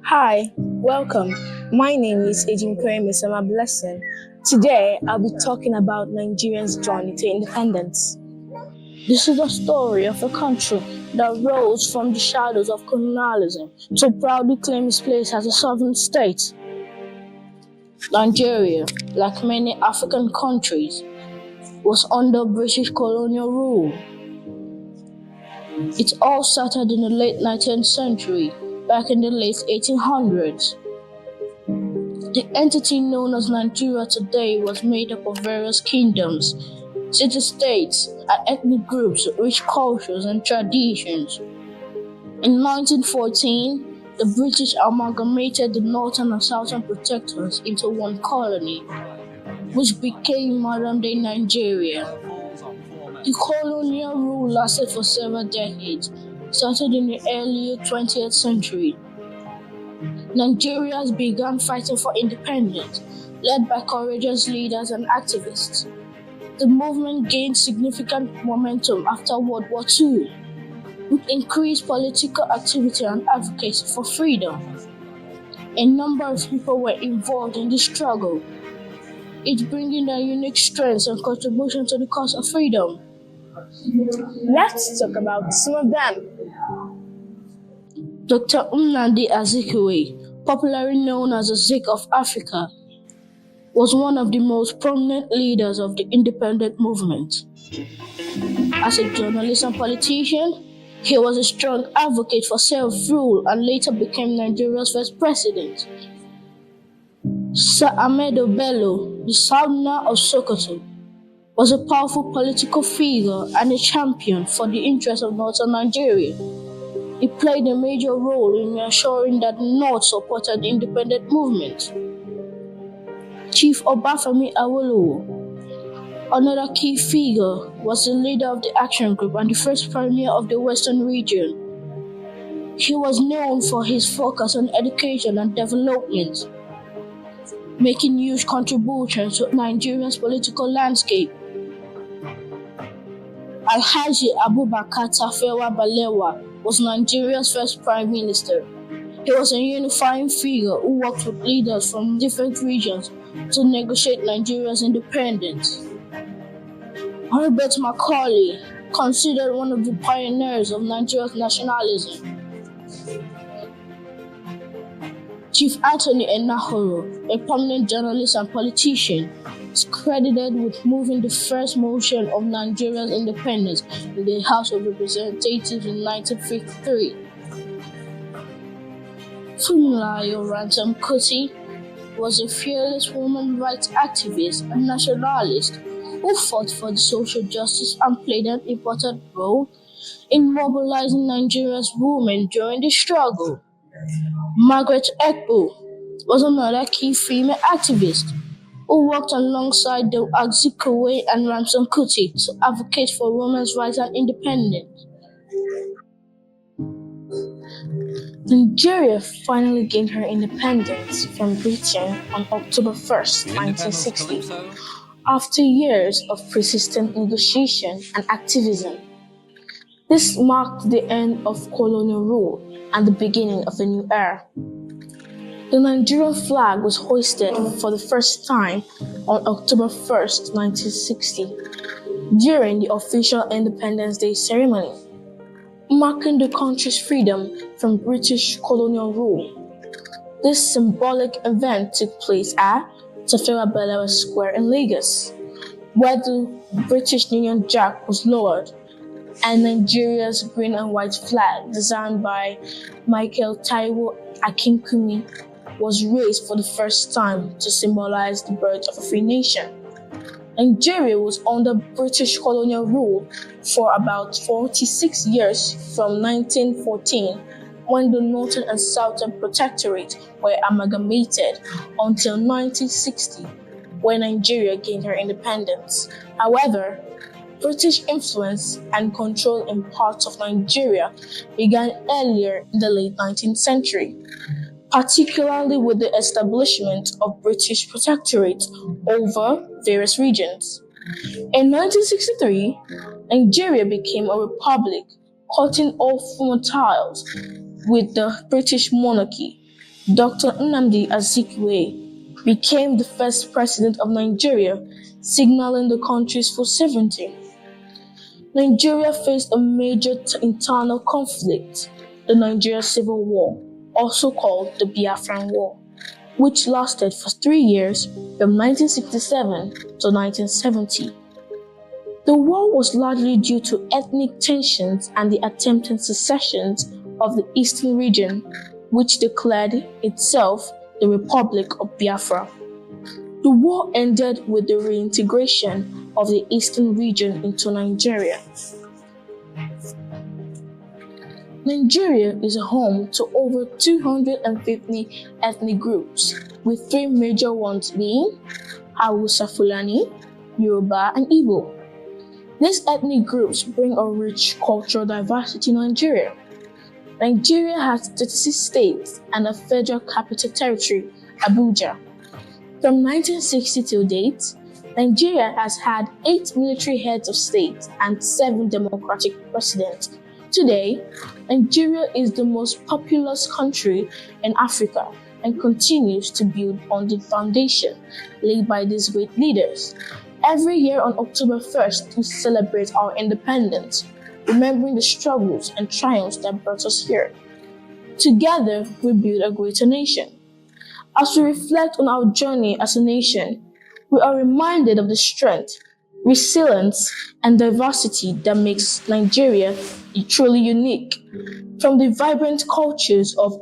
Hi, welcome. My name is Mmesoma Blessing. Today, I'll be talking about Nigeria's journey to independence. This is the story of a country that rose from the shadows of colonialism to proudly claim its place as a sovereign state. Nigeria, like many African countries, was under British colonial rule. It all started in the late 19th century, back in the late 1800s. The entity known as Nigeria today was made up of various kingdoms, city-states, and ethnic groups with rich cultures and traditions. In 1914, the British amalgamated the northern and southern protectorates into one colony, which became modern-day Nigeria. The colonial rule lasted for several decades, started in the early 20th century. Nigerians began fighting for independence, led by courageous leaders and activists. The movement gained significant momentum after World War II, with increased political activity and advocacy for freedom. A number of people were involved in the struggle, each bringing their unique strengths and contribution to the cause of freedom. Let's talk about some of them. Dr. Nnamdi Azikiwe, popularly known as the Zik of Africa, was one of the most prominent leaders of the independent movement. As a journalist and politician, he was a strong advocate for self-rule and later became Nigeria's first president. Sir Ahmedu Bello, the Sultan of Sokoto, was a powerful political figure and a champion for the interests of northern Nigeria. He played a major role in ensuring that the North supported the independent movement. Chief Obafemi Awolowo, another key figure, was the leader of the Action Group and the first premier of the Western region. He was known for his focus on education and development, making huge contributions to Nigeria's political landscape. Alhaji Abubakar Tafawa Balewa was Nigeria's first prime minister. He was a unifying figure who worked with leaders from different regions to negotiate Nigeria's independence. Herbert Macaulay, considered one of the pioneers of Nigeria's nationalism. Chief Anthony Enahoro, a prominent journalist and politician, is credited with moving the first motion of Nigeria's independence in the House of Representatives in 1953. Funmilayo Ransome Kuti was a fearless woman rights activist and nationalist who fought for the social justice and played an important role in mobilizing Nigeria's women during the struggle. Margaret Ekpo was another key female activist who worked alongside the Azikiwe and Ransome Kuti to advocate for women's rights and independence. Nigeria finally gained her independence from Britain on October 1st, 1960, after years of persistent negotiation and activism. This marked the end of colonial rule and the beginning of a new era. The Nigerian flag was hoisted for the first time on October 1st, 1960, during the official Independence Day ceremony, marking the country's freedom from British colonial rule. This symbolic event took place at Tafawa Balewa Square in Lagos, where the British Union Jack was lowered and Nigeria's green and white flag, designed by Michael Taiwo Akinkumi, was raised for the first time to symbolize the birth of a free nation. Nigeria was under British colonial rule for about 46 years from 1914, when the Northern and Southern Protectorate were amalgamated, until 1960, when Nigeria gained her independence. However, British influence and control in parts of Nigeria began earlier in the late 19th century, particularly with the establishment of British protectorates over various regions. In 1963, Nigeria became a republic cutting all former ties with the British monarchy. Dr. Nnamdi Azikiwe became the first president of Nigeria, signaling the country's full sovereignty. Nigeria faced a major internal conflict, the Nigeria Civil War, also called the Biafran War, which lasted for 3 years from 1967 to 1970. The war was largely due to ethnic tensions and the attempted secession of the eastern region, which declared itself the Republic of Biafra. The war ended with the reintegration of the eastern region into Nigeria. Nigeria is home to over 250 ethnic groups, with 3 major ones being Hausa Fulani, Yoruba, and Igbo. These ethnic groups bring a rich cultural diversity in Nigeria. Nigeria has 36 states and a federal capital territory, Abuja. From 1960 till date, Nigeria has had 8 military heads of state and 7 democratic presidents. Today, Nigeria is the most populous country in Africa and continues to build on the foundation laid by these great leaders. Every year on October 1st, we celebrate our independence, remembering the struggles and triumphs that brought us here. Together, we build a greater nation. As we reflect on our journey as a nation, we are reminded of the strength, resilience, and diversity that makes Nigeria truly unique. From the vibrant cultures of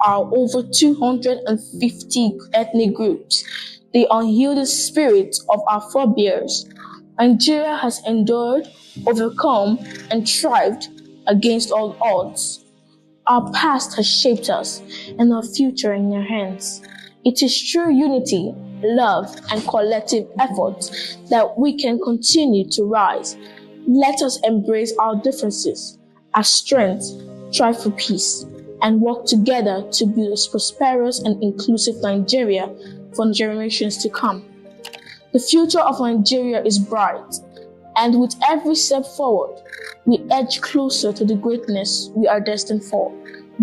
our over 250 ethnic groups, the unyielding spirit of our forebears, Nigeria has endured, overcome, and thrived against all odds. Our past has shaped us, and our future in your hands. It is through unity, love, and collective efforts that we can continue to rise. Let us embrace our differences as strength, strive for peace, and work together to build a prosperous and inclusive Nigeria for generations to come. The future of Nigeria is bright, and with every step forward, we edge closer to the greatness we are destined for.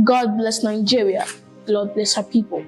God bless Nigeria. Lord bless our people.